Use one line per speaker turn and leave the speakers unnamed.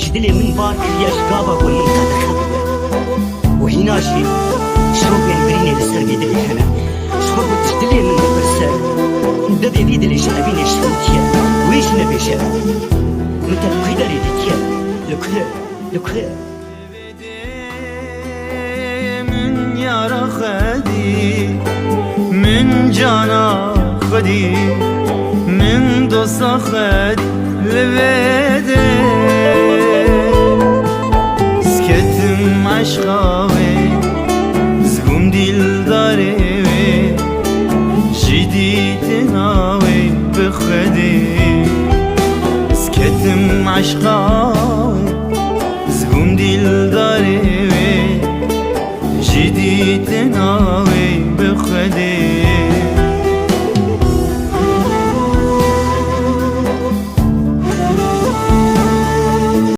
جدلي من بار كرياش قابا ومن تدخل وهنا شي شو بين بريني لسر بيدلي هنا شو بتجدلي من برسل ده بيدلي شعبيني شوتيا ويش نبيشا متى قدري ديتيا لكل
من يارا خدي من جانا خدي من دوستا خدي لبده سكتم عشقاوي زقوم دل داره جديد ناوي بخدي سكتم عشقاوي